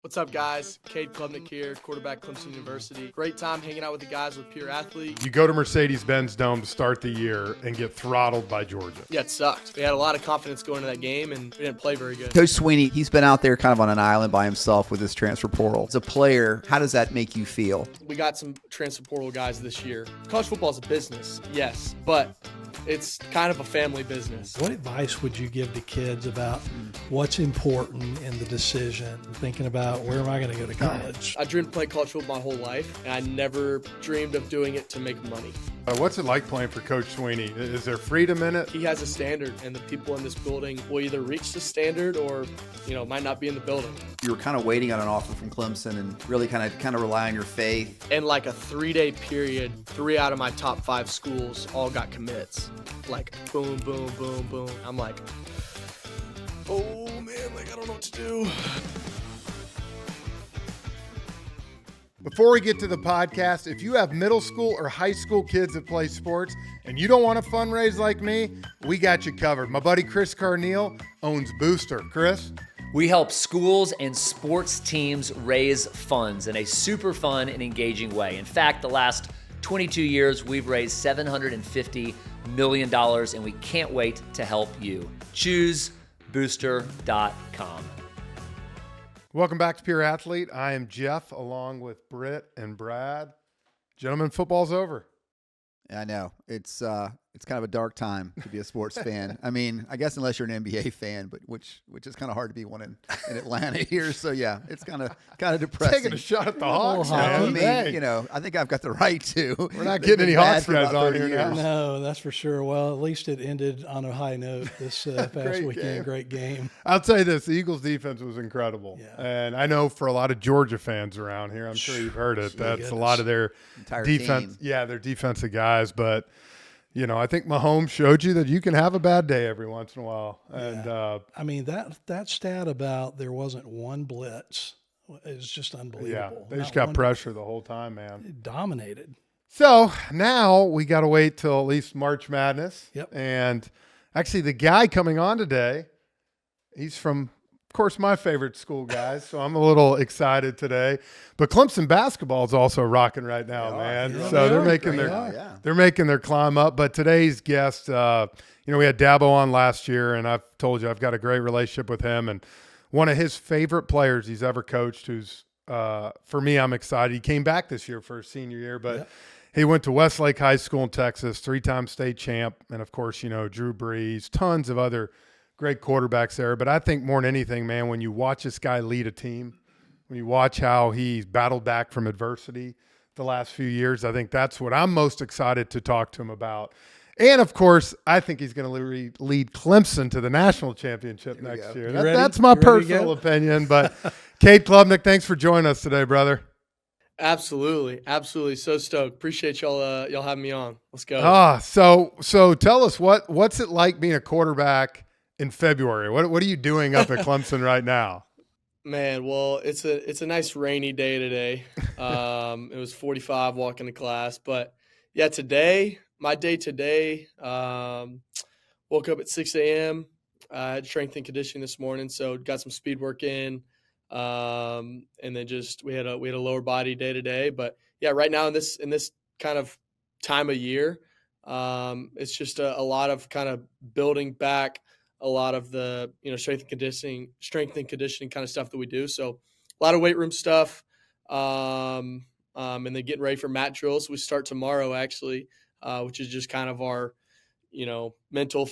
What's up, guys? Cade Klubnik here, quarterback, Clemson University. Great time hanging out with the guys with Pure Athlete. You go to Mercedes-Benz Dome to start the year and get throttled by Georgia. Yeah, it sucked. We had a lot of confidence going into that game, and we didn't play very good. Coach Swinney, he's been out there kind of on an island by himself with his transfer portal. As a player, how does that make you feel? We got some transfer portal guys this year. College football is a business, yes, but it's kind of a family business. What advice would you give to kids about what's important in the decision, thinking about where am I going to go to college? I dreamed of playing college football my whole life, and I never dreamed of doing it to make money. What's it like playing for Coach Swinney? Is there freedom in it? He has a standard, and the people in this building will either reach the standard or, might not be in the building. You were kind of waiting on an offer from Clemson and really kind of rely on your faith. In like a 3-day period, 3 out of my top 5 schools all got commits. Like boom, boom, boom, boom. I'm like, oh man, I don't know what to do. Before we get to the podcast, if you have middle school or high school kids that play sports and you don't want to fundraise like me, we got you covered. My buddy Chris Carneal owns Booster. Chris? We help schools and sports teams raise funds in a super fun and engaging way. In fact, the last 22 years, we've raised $750 million, and we can't wait to help you. Choose booster.com. Welcome back to Pure Athlete. I am Jeff, along with Britt and Brad. Gentlemen, football's over. I know. It's kind of a dark time to be a sports fan. I mean, I guess unless you're an NBA fan, but which is kind of hard to be one in Atlanta here. So yeah, it's kind of depressing. Taking a shot at the Hawks, I man. mean, Hey. I think I've got the right to. We're not getting any Hawks guys on here now. No, that's for sure. Well, at least it ended on a high note this past weekend. Game. Great game. I'll tell you this, the Eagles defense was incredible. Yeah. And I know for a lot of Georgia fans around here, I'm sure you've heard it, that's a lot of their entire defense. team. Yeah, their defensive guys. But, I think Mahomes showed you that you can have a bad day every once in a while. And I mean, that stat about there wasn't one blitz is just unbelievable. They just got pressure the whole time, man. It dominated. So now we got to wait till at least March Madness. Yep. And actually the guy coming on today, he's from, of course, my favorite school, guys. So I'm a little excited today. But Clemson basketball is also rocking right now, man. Yeah, So they're making their climb up. But today's guest, we had Dabo on last year, and I've told you I've got a great relationship with him. And one of his favorite players he's ever coached, who's for me, I'm excited. He came back this year for his senior year, but he went to Westlake High School in Texas, 3-time state champ, and of course, Drew Brees, tons of other great quarterbacks there. But I think more than anything, man, when you watch this guy lead a team, when you watch how he's battled back from adversity the last few years, I think that's what I'm most excited to talk to him about. And, of course, I think he's going to lead Clemson to the national championship next year. That's my personal opinion. But, Cade Klubnik, thanks for joining us today, brother. Absolutely. So stoked. Appreciate y'all having me on. Let's go. So tell us what's it like being a quarterback in February? What are you doing up at Clemson right now? Man, well, it's a nice rainy day today. It was 45 walking to class, but yeah, my day today, woke up at 6 a.m. I had strength and conditioning this morning, so got some speed work in, and then we had a lower body day today. But yeah, right now in this kind of time of year, it's just a lot of kind of building back a lot of the strength and conditioning kind of stuff that we do. So a lot of weight room stuff, and then getting ready for mat drills. We start tomorrow actually, which is just kind of our mental,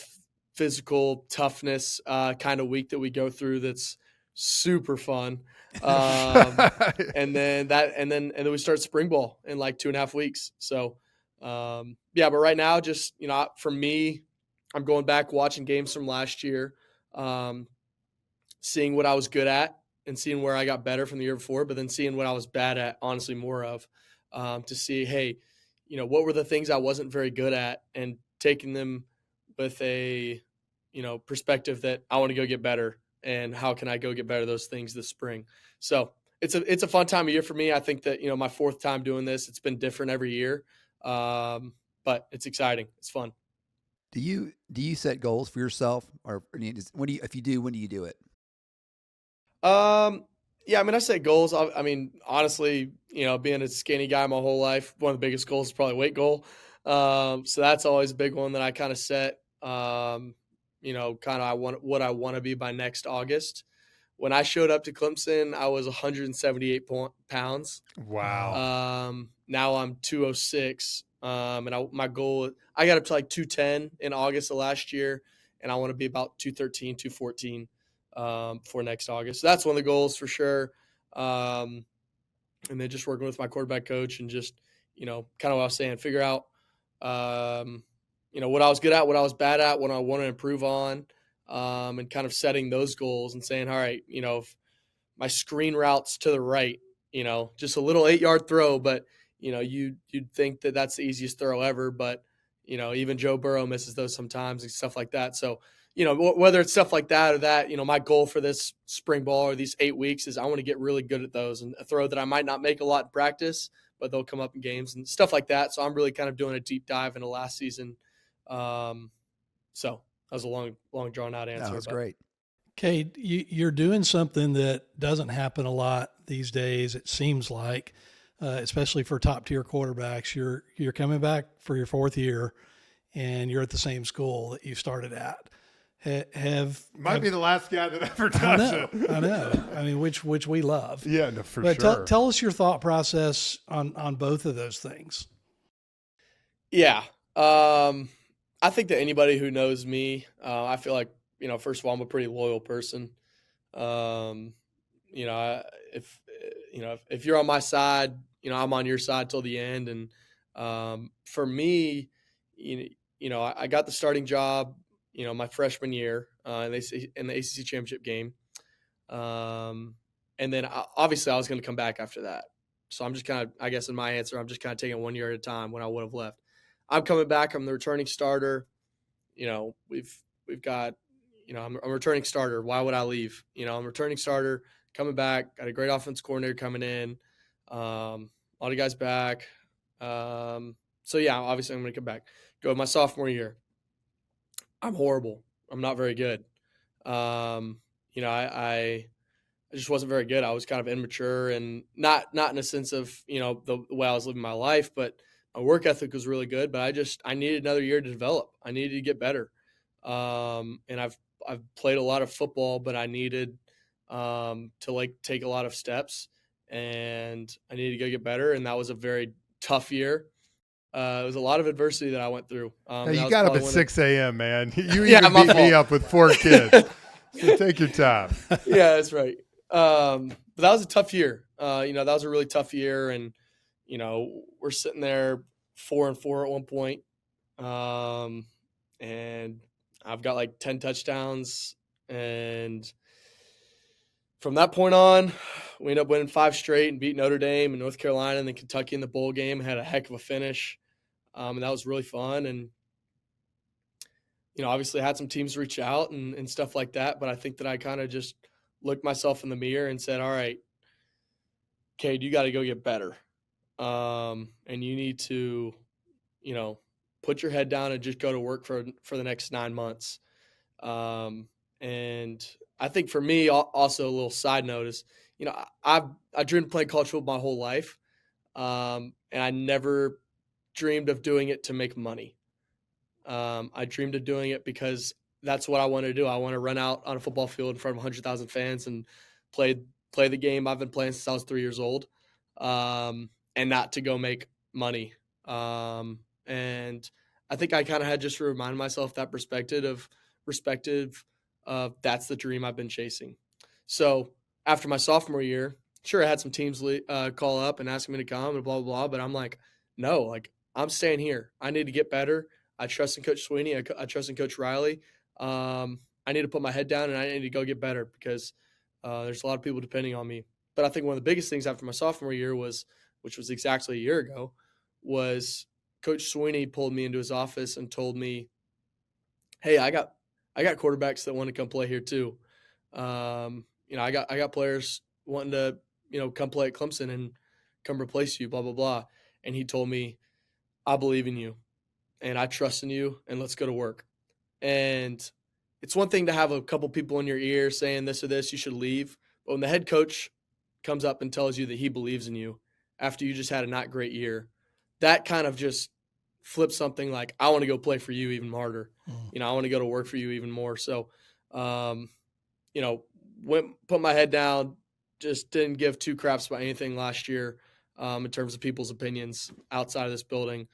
physical toughness kind of week that we go through. That's super fun. And then we start spring ball in like 2.5 weeks. So but right now, just for me, I'm going back, watching games from last year, seeing what I was good at and seeing where I got better from the year before, but then seeing what I was bad at, honestly, more of, to see, hey, what were the things I wasn't very good at, and taking them with a, perspective that I want to go get better, and how can I go get better those things this spring. So it's a fun time of year for me. I think that, my 4th time doing this, it's been different every year, but it's exciting. It's fun. Do you set goals for yourself, or if you do, when do you do it? Yeah, I mean, I set goals. I mean, honestly, being a skinny guy my whole life, one of the biggest goals is probably weight goal. So that's always a big one that I kind of set. Kind of what I want to be by next August. When I showed up to Clemson, I was 178 pounds. Wow. Now I'm 206. My goal, I got up to like 210 in August of last year, and I want to be about 213, 214 for next August. So that's one of the goals for sure. And then just working with my quarterback coach and just, kind of what I was saying, figure out, what I was good at, what I was bad at, what I want to improve on, and kind of setting those goals and saying, all right, if my screen routes to the right, just a little 8-yard throw, but, you'd think that that's the easiest throw ever. But, even Joe Burrow misses those sometimes and stuff like that. So, whether it's stuff like that or that, my goal for this spring ball or these 8 weeks is I want to get really good at those, and a throw that I might not make a lot in practice, but they'll come up in games and stuff like that. So I'm really kind of doing a deep dive into last season. So that was a long drawn out answer. No, that's great. Cade, you're doing something that doesn't happen a lot these days. It seems like, especially for top tier quarterbacks, you're coming back for your 4th year, and you're at the same school that you started at. Might be the last guy that ever does it. I know. I mean, which we love. Yeah, no, for but sure. Tell us your thought process on both of those things. Yeah. I think that anybody who knows me, I feel like, first of all, I'm a pretty loyal person. If you're on my side, I'm on your side till the end. And for me, I got the starting job, my freshman year in the ACC championship game. And then obviously I was going to come back after that. So I'm just kind of, I guess in my answer, I'm just kind of taking 1 year at a time when I would have left. I'm coming back. I'm the returning starter. We've got, I'm a returning starter. Why would I leave? I'm a returning starter coming back. Got a great offense coordinator coming in. A lot of guys back. So yeah, obviously I'm going to come back. Go my sophomore year. I'm horrible. I'm not very good. I just wasn't very good. I was kind of immature, and not in a sense of, the way I was living my life, but my work ethic was really good, but I needed another year to develop. I needed to get better. And I've played a lot of football, but I needed to take a lot of steps, and I needed to go get better. And that was a very tough year. It was a lot of adversity that I went through. Now you got up at 6 a.m., man. You Yeah, even my beat me fault. up with 4 kids. So take your time. Yeah, that's right. But that was a tough year. That was a really tough year. And, we're sitting there 4-4 at one point. And I've got like 10 touchdowns. And from that point on, we ended up winning 5 straight and beat Notre Dame and North Carolina and then Kentucky in the bowl game. Had a heck of a finish. And that was really fun. And, obviously had some teams reach out and stuff like that. But I think that I kind of just looked myself in the mirror and said, all right, Cade, you got to go get better. And you need to, put your head down and just go to work for the next 9 months. And I think for me, also a little side note is, I dreamed of playing college football my whole life. And I never dreamed of doing it to make money. I dreamed of doing it because that's what I want to do. I want to run out on a football field in front of 100,000 fans and play the game I've been playing since I was 3 years old, and not to go make money. And I think I kind of had just to remind myself that perspective of that's the dream I've been chasing. So after my sophomore year, sure, I had some teams call up and ask me to come and blah, blah, blah. But I'm like, no, I'm staying here. I need to get better. I trust in Coach Swinney. I trust in Coach Riley. I need to put my head down and I need to go get better because there's a lot of people depending on me. But I think one of the biggest things after my sophomore year which was exactly a year ago, was Coach Swinney pulled me into his office and told me, hey, I got quarterbacks that want to come play here too. I got players wanting to, come play at Clemson and come replace you, blah, blah, blah. And he told me, I believe in you and I trust in you and let's go to work. And it's one thing to have a couple people in your ear saying this or this, you should leave. But when the head coach comes up and tells you that he believes in you after you just had a not great year, that kind of just flips something like, I want to go play for you even harder. I want to go to work for you even more. So, put my head down, just didn't give two craps about anything last year in terms of people's opinions outside of this building.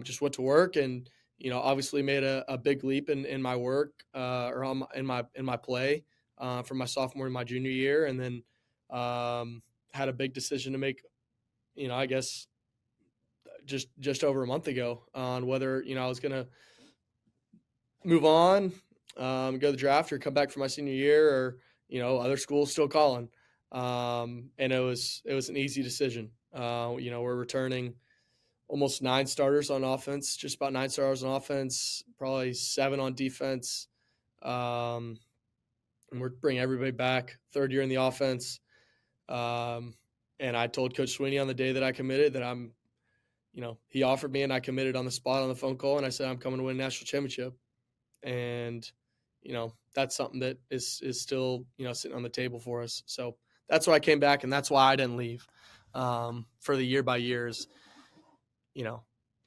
Just went to work and, obviously made a big leap in my work in my play from my sophomore and my junior year. And then had a big decision to make, I guess just over a month ago on whether, I was going to move on, go to the draft or come back for my senior year or, other schools still calling. And it was an easy decision. We're returning almost 9 starters on offense, just about 9 starters on offense, probably 7 on defense. And we're bringing everybody back, third year in the offense. And I told Coach Swinney on the day that I committed that I'm, he offered me and I committed on the spot on the phone call. And I said, I'm coming to win a national championship. And, that's something that is still, sitting on the table for us. So that's why I came back and that's why I didn't leave for the year by years.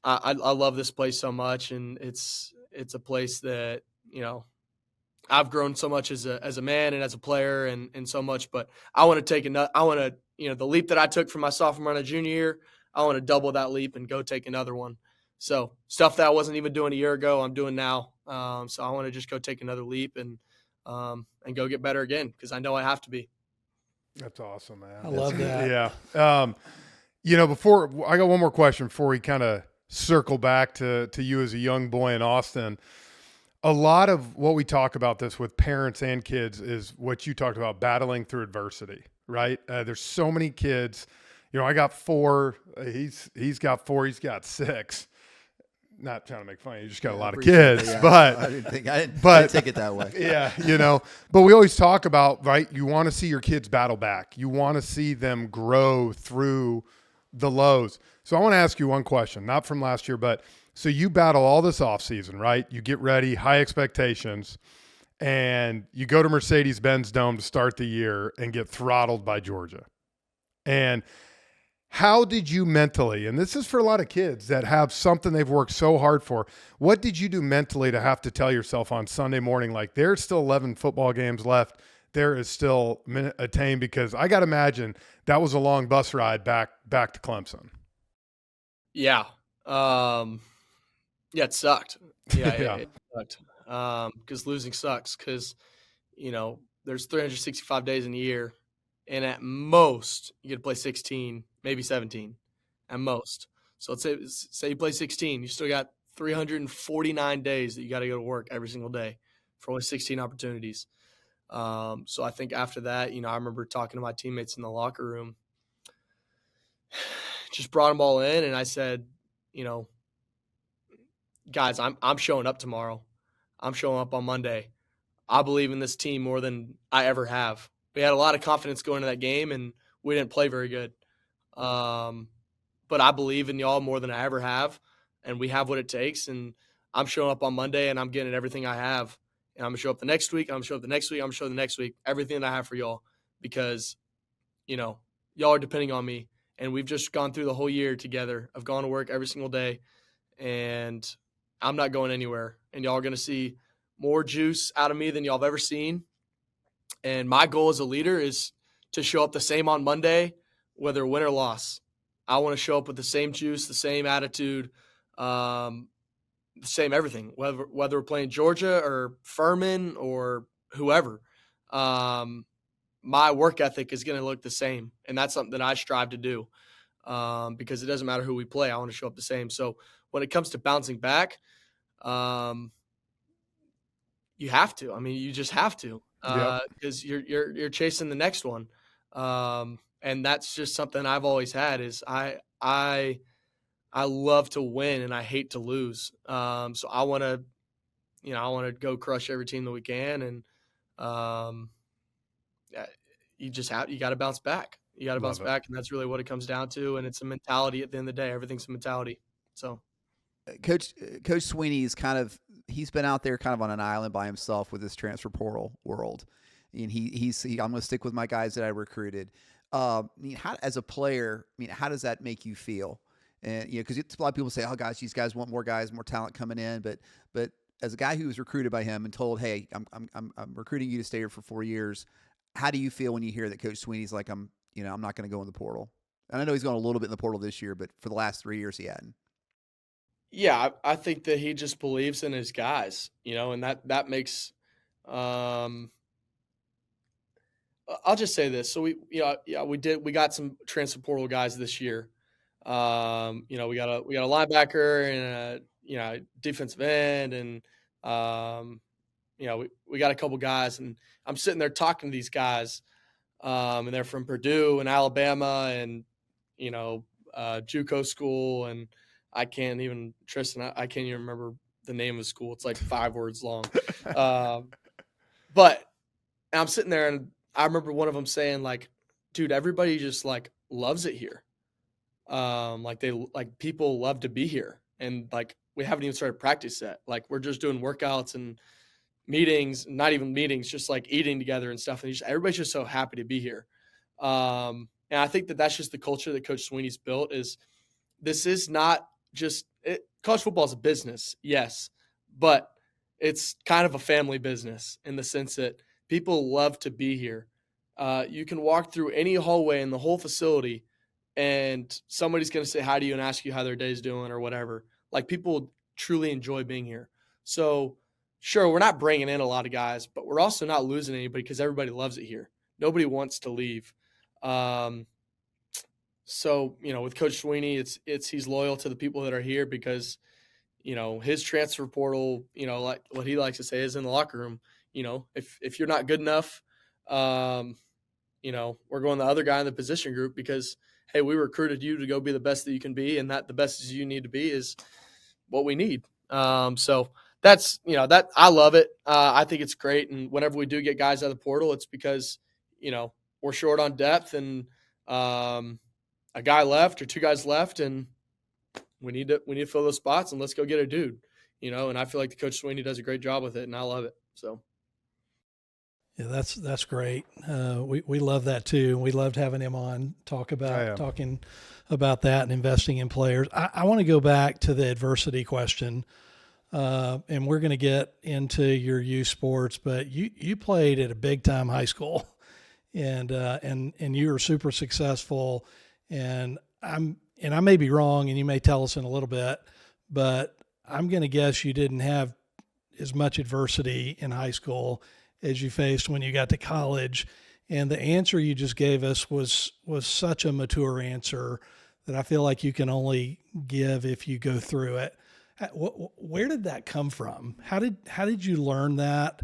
I love this place so much, and it's a place that, I've grown so much as a man and as a player and so much, but I want to take the leap that I took from my sophomore and junior year, I want to double that leap and go take another one. So stuff that I wasn't even doing a year ago, I'm doing now. So I want to just go take another leap and go get better again, because I know I have to be. That's awesome, man. I love that. Yeah. Before I got one more question before we kind of circle back to you as a young boy in Austin. A lot of what we talk about this with parents and kids is what you talked about, battling through adversity, right? There's so many kids. I got 4. He's got 4. He's got 6. Not trying to make fun. You just got a lot of kids, but I didn't take it that way. Yeah, but we always talk about, right? You want to see your kids battle back. You want to see them grow through the lows. So I want to ask you one question, not from last year, but so you battle all this offseason, right? You get ready, high expectations, and you go to Mercedes-Benz Dome to start the year and get throttled by Georgia. And how did you mentally, and this is for a lot of kids that have something they've worked so hard for, what did you do mentally to have to tell yourself on Sunday morning, like, there's still 11 football games left, there is still a team? Because I got to imagine that was a long bus ride back to Clemson. Yeah. It sucked. Yeah. It sucked. Because losing sucks, because, there's 365 days in a year, and at most you get to play 16, maybe 17 at most. So let's say you play 16, you still got 349 days that you got to go to work every single day for only 16 opportunities. So I think after that, I remember talking to my teammates in the locker room, just brought them all in, and I said, guys, I'm showing up tomorrow. I'm showing up on Monday. I believe in this team more than I ever have. We had a lot of confidence going into that game, and we didn't play very good. But I believe in y'all more than I ever have, and we have what it takes. And I'm showing up on Monday, and I'm getting everything I have. And I'm going to show up the next week. I'm going to show up the next week. I'm going to show up the next week. Everything that I have for y'all, because, y'all are depending on me. And we've just gone through the whole year together of going to work every single day. And I'm not going anywhere. And y'all are going to see more juice out of me than y'all have ever seen. And my goal as a leader is to show up the same on Monday, whether win or loss. I want to show up with the same juice, the same attitude, the same everything, whether we're playing Georgia or Furman or whoever. My work ethic is going to look the same, and that's something that I strive to do because it doesn't matter who we play. I want to show up the same. So when it comes to bouncing back, you have to. I mean, you just have to because you're chasing the next one, and that's just something I've always had. Is I love to win and I hate to lose. So I want to go crush every team that we can, and you got to bounce back. You got to bounce back, and that's really what it comes down to. And it's a mentality at the end of the day. Everything's a mentality. So, Coach Swinney is he's been out there kind of on an island by himself with this transfer portal world, and I'm going to stick with my guys that I recruited. As a player, how does that make you feel? And because a lot of people say, "Oh gosh, these guys want more guys, more talent coming in." But as a guy who was recruited by him and told, "Hey, I'm recruiting you to stay here for 4 years," how do you feel when you hear that Coach Swinney's like, I'm not going to go in the portal"? And I know he's gone a little bit in the portal this year, but for the last 3 years he hadn't. Yeah, I think that he just believes in his guys, and that makes. I'll just say this. So we got some transfer portal guys this year. We got a linebacker and a defensive end, and we got a couple guys, and I'm sitting there talking to these guys, and they're from Purdue and Alabama, and JUCO school, and I can't even remember the name of the school. It's like 5 words long, but I'm sitting there and I remember one of them saying, like, dude, everybody just like loves it here. People love to be here. And like, we haven't even started practice yet. Like, we're just doing workouts and meetings, not even meetings, just like eating together and stuff. And everybody's just so happy to be here. And I think that that's just the culture that Coach Swinney's built. This is not just college football is a business. Yes. But it's kind of a family business in the sense that people love to be here. You can walk through any hallway in the whole facility and somebody's going to say hi to you and ask you how their day's doing or whatever. Like, people truly enjoy being here. So sure, we're not bringing in a lot of guys, but we're also not losing anybody because everybody loves it here. Nobody wants to leave. So, with Coach Swinney, he's loyal to the people that are here because, his transfer portal, like what he likes to say is in the locker room. If you're not good enough, we're going the other guy in the position group because, hey, we recruited you to go be the best that you can be, and that the best as you need to be is what we need. So that's, that I love it. I think it's great. And whenever we do get guys out of the portal, it's because, we're short on depth and a guy left or 2 guys left, and we need to fill those spots, and let's go get a dude, and I feel like the Coach Swinney does a great job with it, and I love it. So. Yeah, that's great. We love that too. We loved having him on talking about that and investing in players. I want to go back to the adversity question, and we're going to get into your youth sports. But you played at a big time high school, and you were super successful. And I may be wrong, and you may tell us in a little bit, but I'm going to guess you didn't have as much adversity in high school as you faced when you got to college. And the answer you just gave us was such a mature answer that I feel like you can only give if you go through it. Where did that come from? How did you learn that?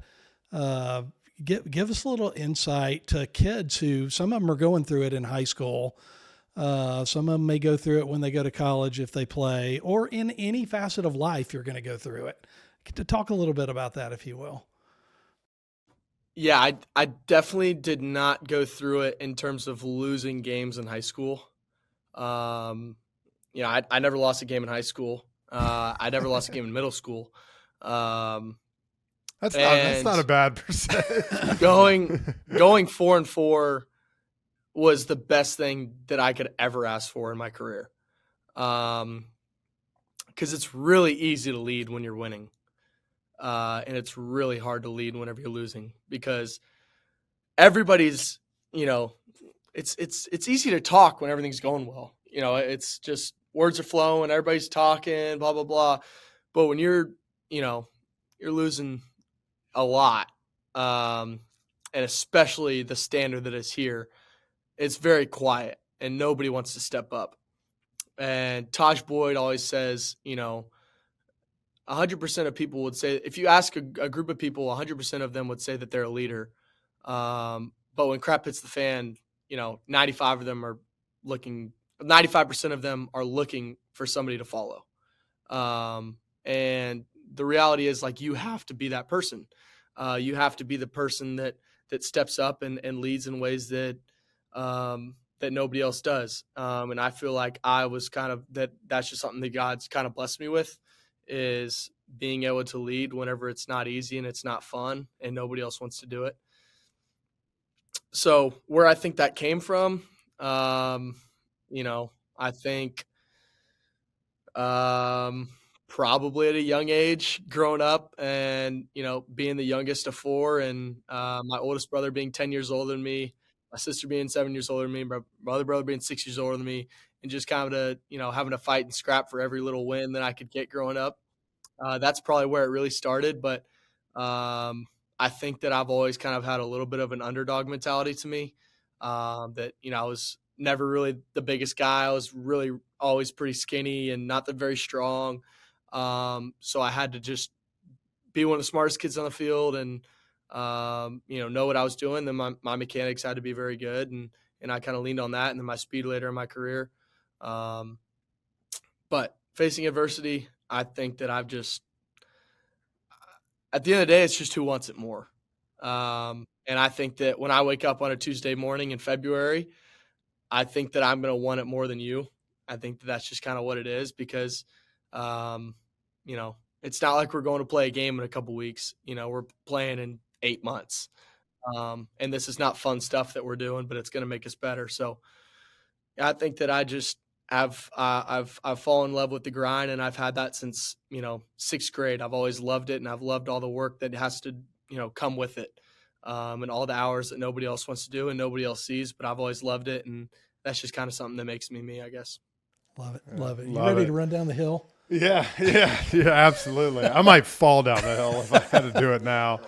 Give us a little insight to kids who, some of them are going through it in high school. Some of them may go through it when they go to college if they play, or in any facet of life you're going to go through it. To talk a little bit about that, if you will. Yeah, I definitely did not go through it in terms of losing games in high school. I never lost a game in high school. I never lost a game in middle school. That's not a bad percentage. Going 4-4 was the best thing that I could ever ask for in my career. Because it's really easy to lead when you're winning. And it's really hard to lead whenever you're losing because everybody's, it's easy to talk when everything's going well. It's just words are flowing, everybody's talking, blah, blah, blah. But when you're losing a lot, and especially the standard that is here, it's very quiet and nobody wants to step up. And Taj Boyd always says, 100% of people would say, if you ask a group of people, 100% of them would say that they're a leader. But when crap hits the fan, 95% of them are looking for somebody to follow. And the reality is, like, you have to be that person. You have to be the person that steps up and leads in ways that nobody else does. And I feel like I was that's just something that God's kind of blessed me with, is being able to lead whenever it's not easy and it's not fun and nobody else wants to do it. So where I think that came from, I think probably at a young age growing up and, being the youngest of four and my oldest brother being 10 years older than me, my sister being 7 years older than me, my other brother being 6 years older than me, and just kind of, having to fight and scrap for every little win that I could get growing up. That's probably where it really started. But I think that I've always kind of had a little bit of an underdog mentality to me. That, I was never really the biggest guy. I was really always pretty skinny and not that very strong. So I had to just be one of the smartest kids on the field and, know what I was doing. Then my mechanics had to be very good. And I kind of leaned on that. And then my speed later in my career. But facing adversity, I think that I've just – at the end of the day, it's just who wants it more. And I think that when I wake up on a Tuesday morning in February, I think that I'm going to want it more than you. I think that that's just kind of what it is because, it's not like we're going to play a game in a couple weeks. We're playing in 8 months. And this is not fun stuff that we're doing, but it's going to make us better. So I think that I just – I've fallen in love with the grind, and I've had that since, 6th grade. I've always loved it, and I've loved all the work that has to, come with it, and all the hours that nobody else wants to do and nobody else sees, but I've always loved it, and that's just kind of something that makes me me, I guess. Love it. You ready to run down the hill? Yeah, absolutely. I might fall down the hill if I had to do it now.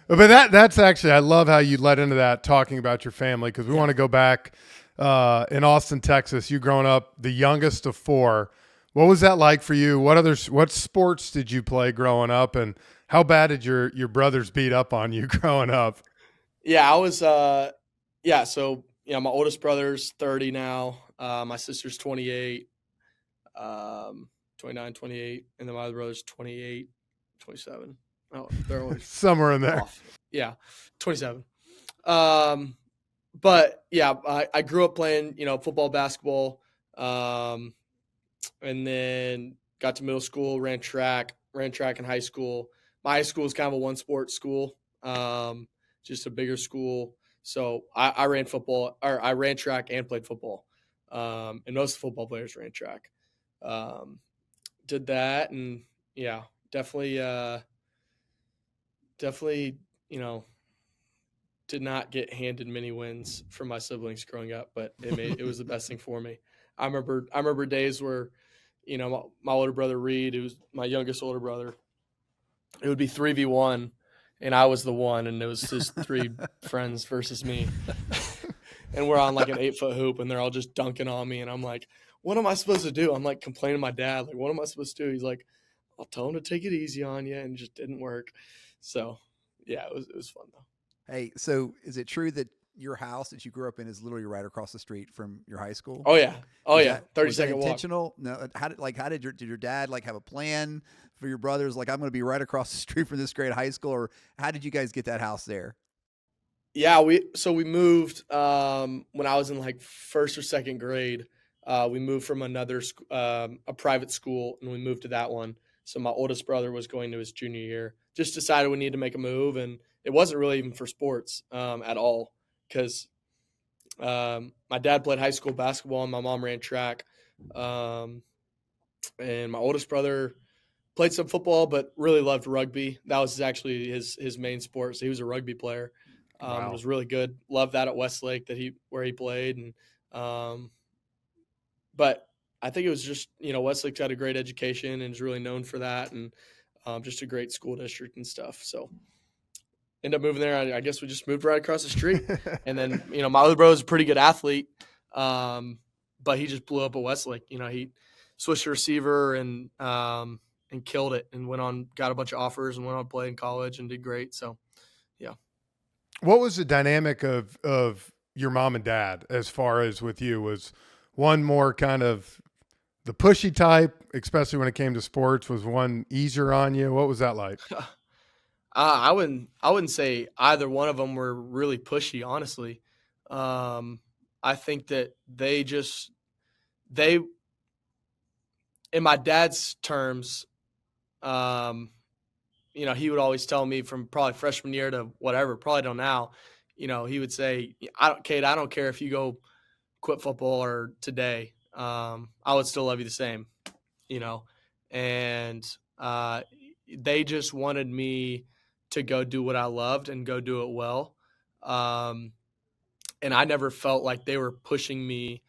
But that's actually, I love how you led into that talking about your family because we want to go back in Austin, Texas. You growing up the youngest of four. What was that like for you? What sports did you play growing up, and how bad did your brothers beat up on you growing up? Yeah, I was so my oldest brother's 30 now. My sister's 28, 29, 28, and then my other brother's 28, 27. Oh, they're always somewhere in there. Off. Yeah, 27. But yeah, I grew up playing, football, basketball, and then got to middle school, ran track in high school. My high school is kind of a one-sport school, just a bigger school. So I ran football, or I ran track and played football, and most football players ran track. Did that, and yeah, definitely, did not get handed many wins from my siblings growing up, but it was the best thing for me. I remember days where, my older brother Reed, who was my youngest older brother, it would be 3v1, and I was the one, and it was just three friends versus me. And we're on like an 8-foot hoop, and they're all just dunking on me, and I'm like, what am I supposed to do? I'm like complaining to my dad, like, what am I supposed to do? He's like, I'll tell him to take it easy on you, and it just didn't work. So yeah, it was fun though. Hey, so is it true that your house that you grew up in is literally right across the street from your high school? Oh yeah. 30-second walk. Intentional? No. Did your dad have a plan for your brothers? Like, I'm going to be right across the street from this great high school, or how did you guys get that house there? Yeah, we moved when I was in like 1st or 2nd grade. We moved from another a private school, and we moved to that one. So my oldest brother was going to his junior year. Just decided we needed to make a move, and it wasn't really even for sports at all because my dad played high school basketball and my mom ran track. And my oldest brother played some football but really loved rugby. That was actually his main sport, so he was a rugby player. Wow. Was really good. Loved that at Westlake where he played. And but I think it was just, Westlake's had a great education and is really known for that, and just a great school district and stuff. So end up moving there. I guess we just moved right across the street. And then, my other brother's a pretty good athlete, but he just blew up at Westlake. He switched to receiver and killed it and got a bunch of offers and went on to play in college and did great. So, yeah. What was the dynamic of your mom and dad as far as with you? Was one more kind of the pushy type, especially when it came to sports? Was one easier on you? What was that like? I wouldn't say either one of them were really pushy, honestly. I think that they in my dad's terms, he would always tell me from probably freshman year to whatever, probably till now, he would say, Cade, I don't care if you go quit football or today, I would still love you the same, and they just wanted me to go do what I loved and go do it well. And I never felt like they were pushing me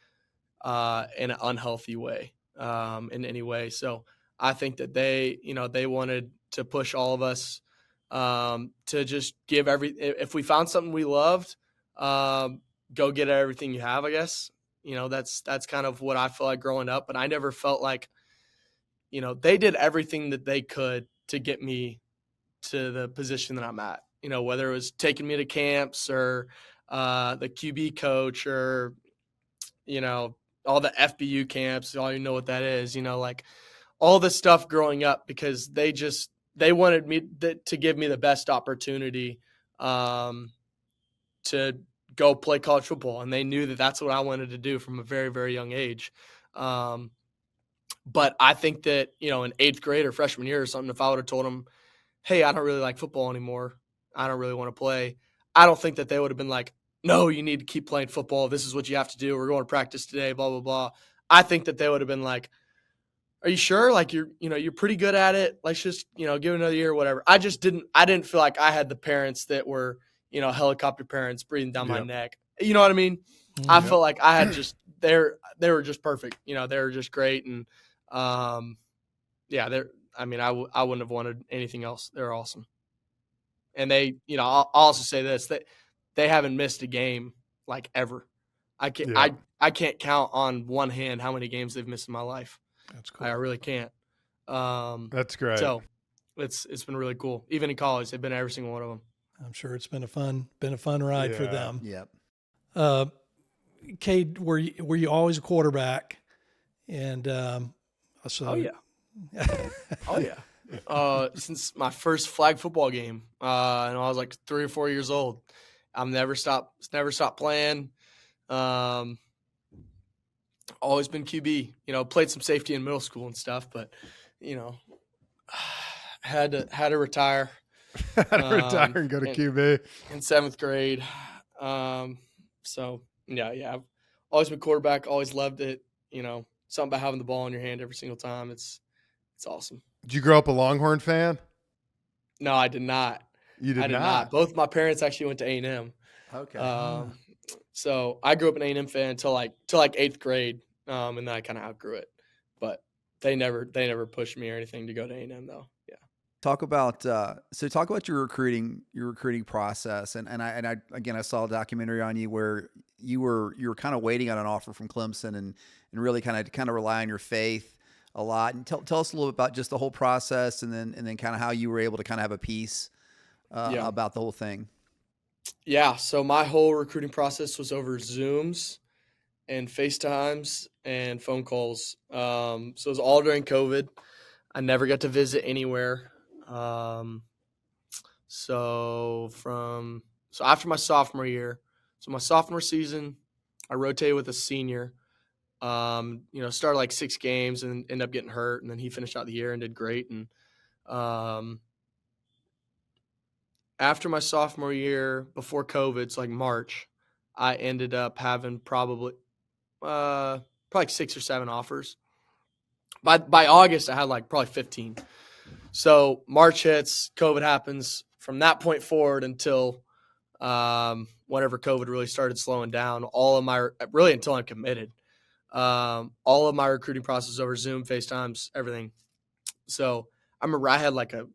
in an unhealthy way in any way. So I think that they wanted to push all of us to just give if we found something we loved, go get everything you have, I guess. That's kind of what I feel like growing up. But I never felt like, they did everything that they could to get me to the position that I'm at, whether it was taking me to camps or the QB coach or, all the FBU camps, all you know what that is, like all the stuff growing up, because they wanted me to give me the best opportunity to go play college football. And they knew that that's what I wanted to do from a very, very young age. But I think that, in 8th grade or freshman year or something, if I would have told them, hey, I don't really like football anymore, I don't really want to play, I don't think that they would have been like, no, you need to keep playing football. This is what you have to do. We're going to practice today, blah, blah, blah. I think that they would have been like, are you sure? Like you're pretty good at it. Let's just, give it another year or whatever. I didn't feel like I had the parents that were, helicopter parents breathing down my neck. You know what I mean? I felt like I had they were just perfect. They were just great. And I wouldn't have wanted anything else. They're awesome. And they, I'll also say this, that they haven't missed a game like ever. I can't count on one hand how many games they've missed in my life. That's cool. I really can't. That's great. So it's been really cool. Even in college, they've been every single one of them. I'm sure it's been a fun ride for them. Yep. Cade, were you always a quarterback? And oh yeah. Oh yeah. Since my first flag football game, and I was like 3 or 4 years old, I've never stopped playing. Always been QB. Played some safety in middle school and stuff, but had to retire. Had to retire and go to QB in 7th grade. So yeah, I've always been quarterback. Always loved it. Something about having the ball in your hand every single time. It's awesome. Did you grow up a Longhorn fan? No, I did not. You did not. Both my parents actually went to A&M. Okay. So I grew up an A&M fan till 8th grade, and then I kind of outgrew it. But they never pushed me or anything to go to A&M though. Yeah. Talk about your recruiting process, and I saw a documentary on you where you were kind of waiting on an offer from Clemson and really kind of rely on your faith a lot. And tell us a little bit about just the whole process, and then kind of how you were able to kind of have a peace about the whole thing. Yeah. So my whole recruiting process was over Zooms and FaceTimes and phone calls. So it was all during COVID. I never got to visit anywhere. So after my sophomore year, so my sophomore season, I rotated with a senior, started like 6 games and ended up getting hurt. And then he finished out the year and did great. And, after my sophomore year, before COVID, it's like March, I ended up having probably 6 or 7 offers. By August, I had like probably 15. So March hits, COVID happens. From that point forward until whenever COVID really started slowing down, until I'm committed, all of my recruiting process over Zoom, FaceTimes, everything. So I remember I had like a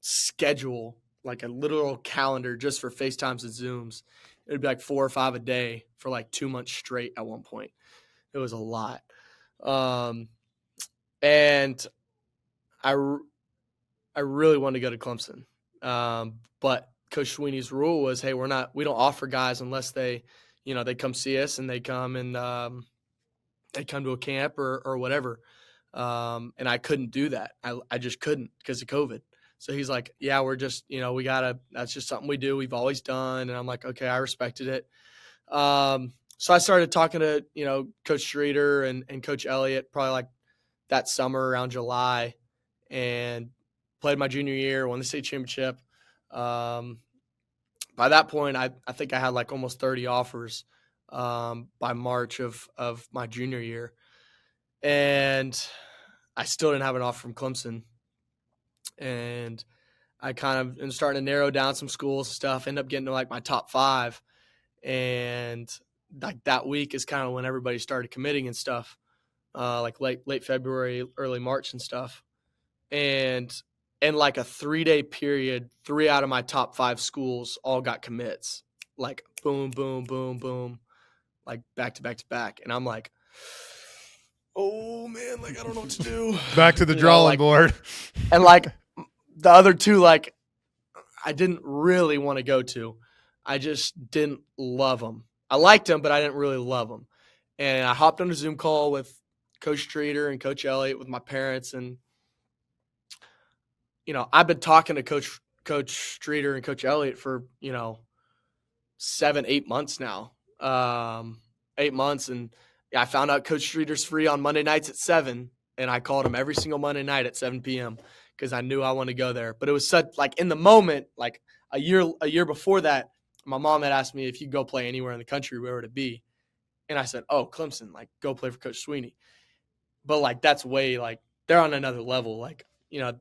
schedule, like a literal calendar just for FaceTimes and Zooms. It would be like 4 or 5 a day for like 2 months straight at one point. It was a lot. And I really wanted to go to Clemson. But Coach Swinney's rule was, hey, we don't offer guys unless they come see us and they come and they come to a camp or whatever. And I couldn't do that. I just couldn't because of COVID. So he's like, yeah, we're just, that's just something we do. We've always done. And I'm like, okay, I respected it. So I started talking to, Coach Streeter and Coach Elliott probably like that summer around July, and played my junior year, won the state championship. By that point, I think I had like almost 30 offers by March of my junior year. And I still didn't have an offer from Clemson. And I kind of am starting to narrow down some schools and stuff, end up getting to like my top 5. And like that week is kind of when everybody started committing and stuff, like late February, early March and stuff. And in like a 3-day period, 3 out of my top 5 schools all got commits, like boom, boom, boom, boom, like back to back to back. And I'm like, oh man, like I don't know what to do. Back to the drawing board. And like the other 2, like I didn't really want to go to. I just didn't love them. I liked them, but I didn't really love them. And I hopped on a Zoom call with Coach Streeter and Coach Elliott with my parents. And, you know, I've been talking to Coach Streeter and Coach Elliott for, 7-8 months now. 8 months. And I found out Coach Streeter's free on Monday nights at 7. And I called him every single Monday night at 7 p.m. because I knew I wanted to go there. But it was such, like, in the moment, like a year before that, my mom had asked me if you could go play anywhere in the country, where would it be? And I said, oh, Clemson, like go play for Coach Swinney. But like, that's way, like they're on another level. Like,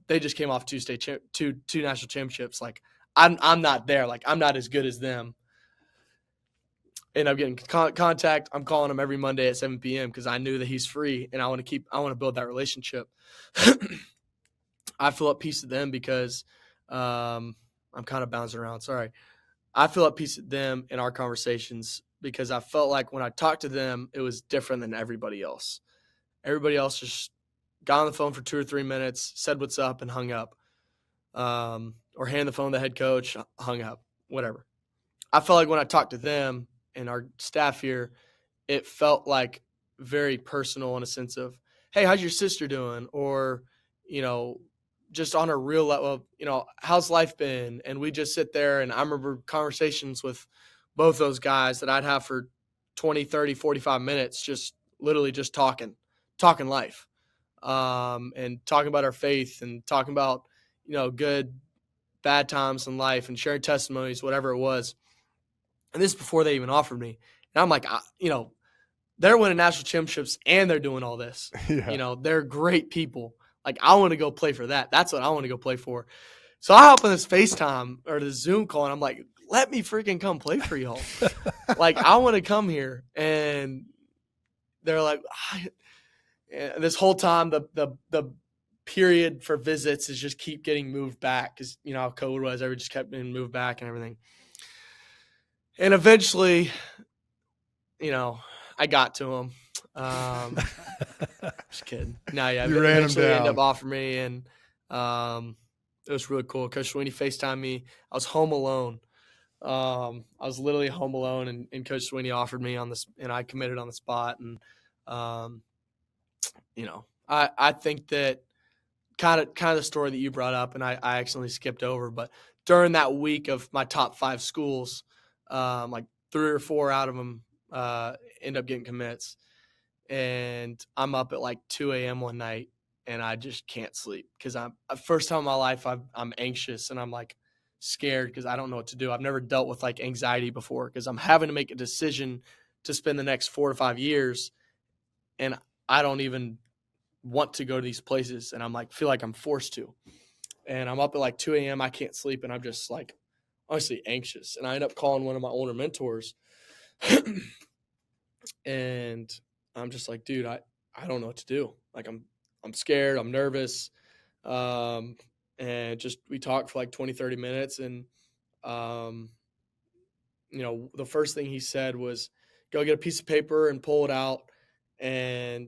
they just came off two national championships. Like I'm not there. Like I'm not as good as them. And I'm getting contact. I'm calling him every Monday at 7 p.m. because I knew that he's free and I want to build that relationship. I fill up peace of them because I'm kind of bouncing around. Sorry. I feel at peace with them in our conversations because I felt like when I talked to them, it was different than everybody else. Everybody else just got on the phone for 2 or 3 minutes, said what's up, and hung up. Or handed the phone to the head coach, hung up, whatever. I felt like when I talked to them and our staff here, it felt like very personal in a sense of, hey, how's your sister doing? Or, just on a real level, how's life been? And we just sit there, and I remember conversations with both those guys that I'd have for 20, 30, 45 minutes, just literally just talking life, and talking about our faith and talking about, good, bad times in life and sharing testimonies, whatever it was. And this is before they even offered me. And I'm like, they're winning national championships and they're doing all this. Yeah. They're great people. Like, I want to go play for that. That's what I want to go play for. So I hop on this FaceTime or the Zoom call, and I'm like, let me freaking come play for y'all. Like, I want to come here. And they're like, and this whole time, the period for visits is just keep getting moved back because, how COVID was. Everybody just kept getting moved back and everything. And eventually, I got to him. Just kidding. No, yeah. You ran him down. Ended up offering me, and it was really cool. Coach Swinney FaceTimed me. I was home alone. I was literally home alone, and Coach Swinney offered me on this, and I committed on the spot. And I think that kind of the story that you brought up, and I accidentally skipped over, but during that week of my top 5 schools, like 3 or 4 out of them end up getting commits. And I'm up at like 2 a.m. one night and I just can't sleep because first time in my life I'm anxious and I'm like scared because I don't know what to do. I've never dealt with like anxiety before because I'm having to make a decision to spend the next 4 to 5 years and I don't even want to go to these places and I'm like feel like I'm forced to. And I'm up at like 2 a.m. I can't sleep and I'm just like honestly anxious. And I end up calling one of my older mentors and I'm just like, dude, I don't know what to do. Like I'm scared, I'm nervous. And just we talked for like 20, 30 minutes and the first thing he said was go get a piece of paper and pull it out and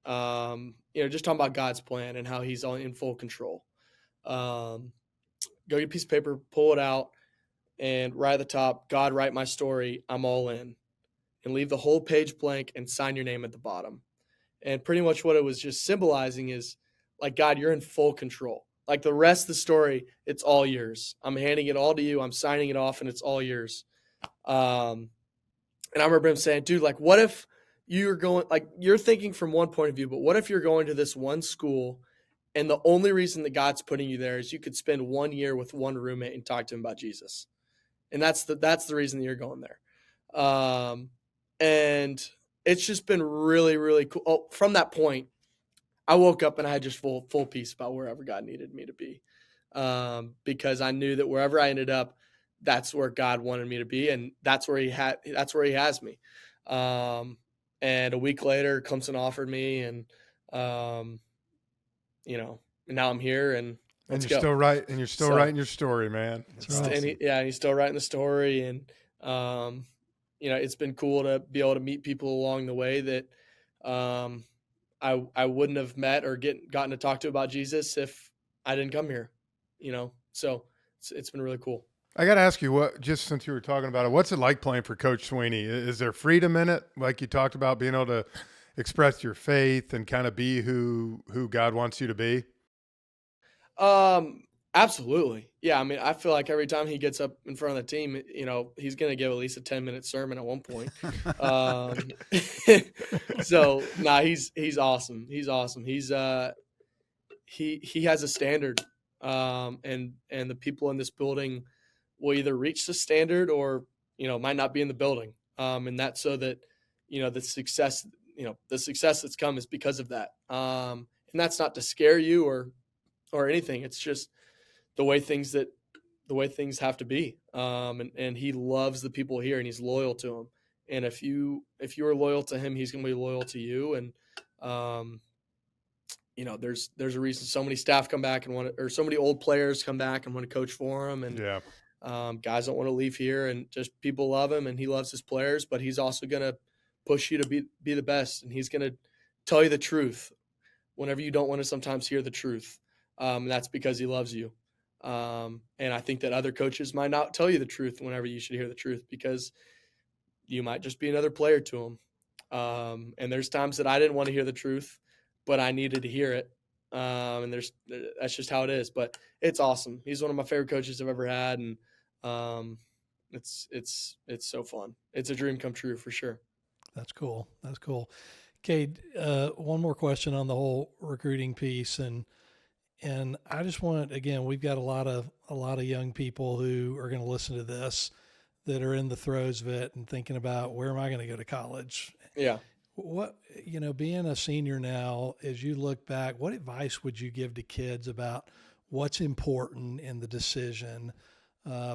just talking about God's plan and how he's in full control. Go get a piece of paper, pull it out, and right at the top, God, write my story, I'm all in. And leave the whole page blank and sign your name at the bottom. And pretty much what it was just symbolizing is, like, God, you're in full control. Like, the rest of the story, it's all yours. I'm handing it all to you. I'm signing it off, and it's all yours. And I remember him saying, dude, like, what if you're going – like, you're thinking from one point of view, but what if you're going to this one school and the only reason that God's putting you there is you could spend 1 year with one roommate and talk to him about Jesus. And that's the reason that you're going there. And it's just been really, really cool. Oh, from that point, I woke up and I had just full peace about wherever God needed me to be, because I knew that wherever I ended up, that's where God wanted me to be, and that's where He has me. And a week later, Clemson offered me, and and now I'm here, and let's go. Still right, and you're still writing your story, man. Awesome. And he's still writing the story, and it's been cool to be able to meet people along the way that I wouldn't have met or gotten to talk to about Jesus if I didn't come here, So it's been really cool. I got to ask you, just since you were talking about it, what's it like playing for Coach Swinney? Is there freedom in it, like you talked about, being able to express your faith and kind of be who God wants you to be? Absolutely. Yeah. I mean, I feel like every time he gets up in front of the team, he's going to give at least a 10-minute sermon at one point. So he's awesome. He's awesome. He's, he has a standard, and the people in this building will either reach the standard or, might not be in the building. And that's so that, the success that's come is because of that. And that's not to scare you or anything. It's just the way things have to be. And he loves the people here, and he's loyal to them. And if you are loyal to him, he's going to be loyal to you. And, there's a reason so many staff come back or so many old players come back and want to coach for him. And guys don't want to leave here, and just people love him, and he loves his players, but he's also going to push you to be the best. And he's going to tell you the truth whenever you don't want to sometimes hear the truth. That's because he loves you. And I think that other coaches might not tell you the truth whenever you should hear the truth, because you might just be another player to him. And there's times that I didn't want to hear the truth, but I needed to hear it. And that's just how it is. But it's awesome. He's one of my favorite coaches I've ever had, and it's so fun. It's a dream come true for sure. That's cool. Cade, one more question on the whole recruiting piece, and I just want, again, we've got a lot of young people who are going to listen to this that are in the throes of it and thinking about, where am I going to go to college? Yeah. What, being a senior now, as you look back, what advice would you give to kids about what's important in the decision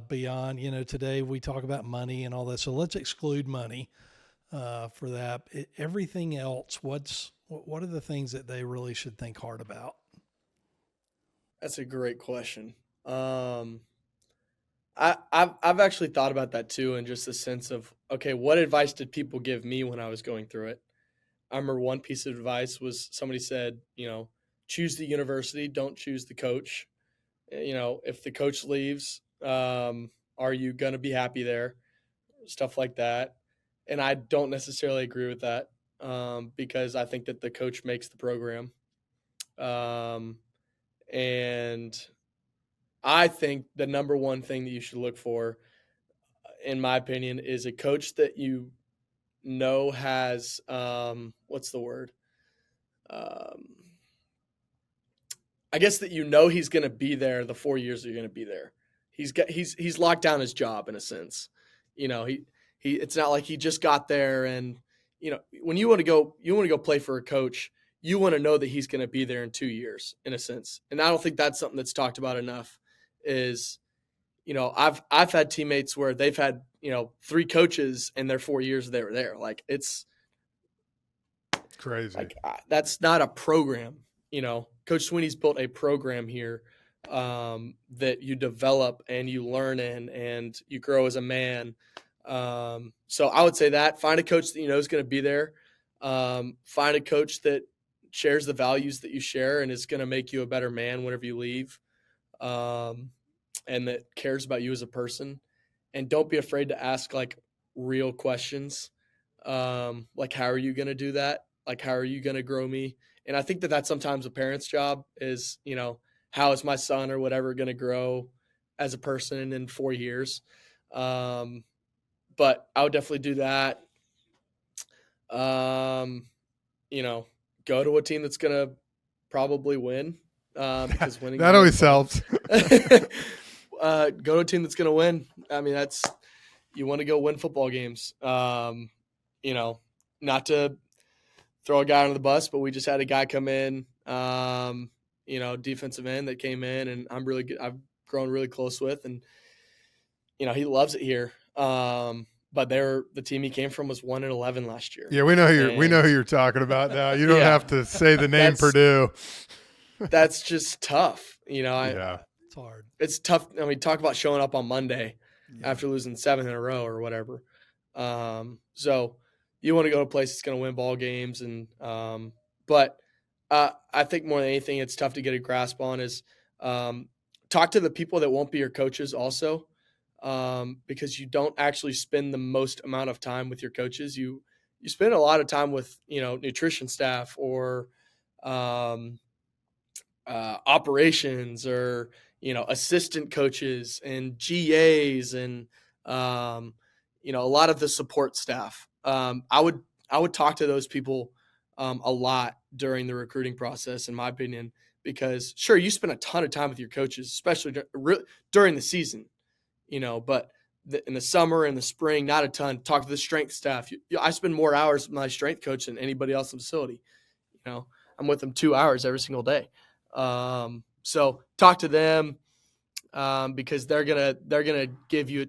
beyond, today we talk about money and all that. So let's exclude money for that. Everything else, what are the things that they really should think hard about? That's a great question. I've actually thought about that too, in just the sense of, okay, what advice did people give me when I was going through it? I remember one piece of advice was somebody said, choose the university, don't choose the coach. If the coach leaves, are you going to be happy there? Stuff like that. And I don't necessarily agree with that, because I think that the coach makes the program. And I think the number one thing that you should look for, in my opinion, is a coach that has what's the word? I guess that he's going to be there the 4 years that you're going to be there. He's locked down his job in a sense. It's not like he just got there, and when you want to go play for a coach, you want to know that he's going to be there in 2 years, in a sense. And I don't think that's something that's talked about enough. Is, I've had teammates where they've had 3 coaches in their 4 years they were there. Like, it's crazy. Like, that's not a program. Coach Swinney's built a program here that you develop and you learn in, and you grow as a man. So I would say that find a coach that is going to be there. Find a coach that shares the values that you share and is going to make you a better man whenever you leave, and that cares about you as a person. And don't be afraid to ask real questions. Like, how are you going to do that? Like, how are you going to grow me? And I think that that's sometimes a parent's job is, how is my son or whatever going to grow as a person in 4 years? But I would definitely do that. Go to a team that's going to probably win. Because winning that always helps. Go to a team that's going to win. I mean, you want to go win football games. not to throw a guy under the bus, but we just had a guy come in, defensive end that came in, and I've grown really close with, and he loves it here. But the team he came from was 1-11 last year. Yeah, we know who you're talking about now. You don't have to say the name Purdue. That's just tough. It's hard. It's tough. I mean, talk about showing up on Monday after losing 7 in a row or whatever. So you want to go to a place that's going to win ball games, but I think more than anything, it's tough to get a grasp on is talk to the people that won't be your coaches also. Because you don't actually spend the most amount of time with your coaches. You spend a lot of time with, nutrition staff or operations or, assistant coaches and GAs and, a lot of the support staff. I would talk to those people a lot during the recruiting process, in my opinion, because sure, you spend a ton of time with your coaches, especially during the season. But in the summer and the spring, not a ton. Talk to the strength staff. I spend more hours with my strength coach than anybody else in the facility. I'm with them 2 hours every single day. So talk to them because they're gonna give you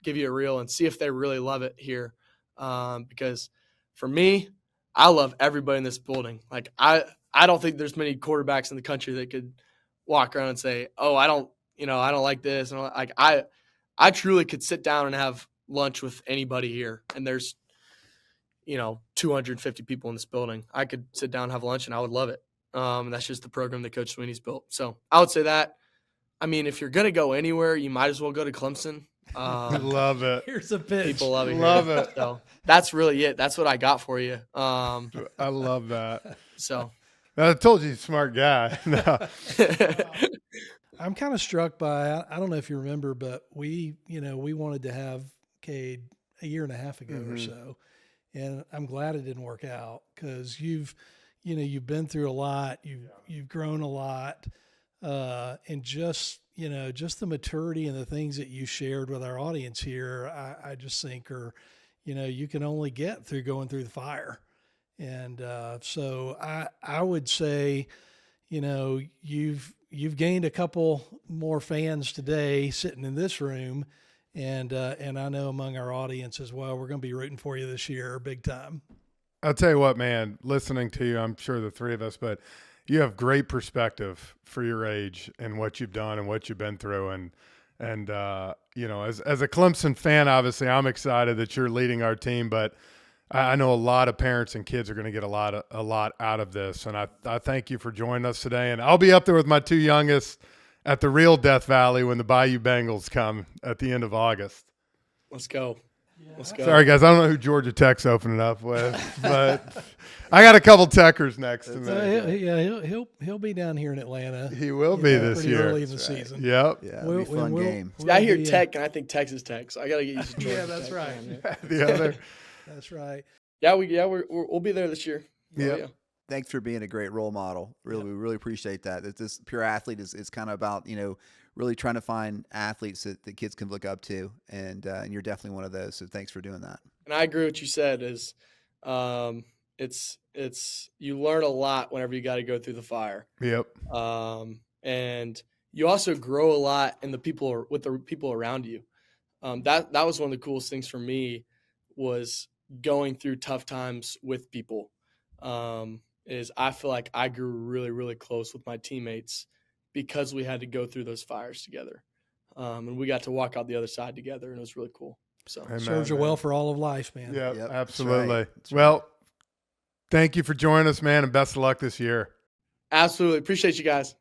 a reel and see if they really love it here. Because for me, I love everybody in this building. Like I don't think there's many quarterbacks in the country that could walk around and say, "Oh, I don't like this." And I truly could sit down and have lunch with anybody here. And there's, 250 people in this building. I could sit down and have lunch and I would love it. And that's just the program that Coach Swinney's built. So I would say that. I mean, if you're going to go anywhere, you might as well go to Clemson. Love it. Here's a pitch. People love it. Love it. So that's really it. That's what I got for you. I love that. So I told you he's a smart guy. No. I'm kind of struck by, I don't know if you remember, but we wanted to have Cade a year and a half ago or so. And I'm glad it didn't work out because you've been through a lot, you've grown a lot. And just the maturity and the things that you shared with our audience here, I just think you can only get through going through the fire. And, so I would say, you've gained a couple more fans today sitting in this room, and I know among our audience as well, we're going to be rooting for you this year, big time. I'll tell you what, man, listening to you, I'm sure the three of us, but you have great perspective for your age and what you've done and what you've been through. And as a Clemson fan, obviously I'm excited that you're leading our team, but I know a lot of parents and kids are going to get a lot out of this. And I thank you for joining us today. And I'll be up there with my 2 youngest at the real Death Valley when the Bayou Bengals come at the end of August. let's go. Yeah. Let's go. Sorry, guys. I don't know who Georgia Tech's opening up with, but I got a couple Techers next to me. He'll be down here in Atlanta. He will be this year. Early in the season. Yep. Yeah, it'll be a fun game. I hear Tech, and I think Texas Tech, so I got to get used to Georgia. Yeah, that's Tech, right. The other. That's right. We'll be there this year. Yeah. Thanks for being a great role model. Really, we really appreciate that. That this Pure Athlete is kind of about, really trying to find athletes that kids can look up to, and you're definitely one of those. So thanks for doing that. And I agree with what you said is it's you learn a lot whenever you got to go through the fire. Yep. And you also grow a lot in the people around you. That was one of the coolest things for me was going through tough times with people. Is I feel like I grew really, really close with my teammates because we had to go through those fires together. And we got to walk out the other side together, and it was really cool. So serves you well for all of life, man. Yep, Yep, absolutely. that's right. Well, thank you for joining us, man, and best of luck this year. Absolutely. Appreciate you guys.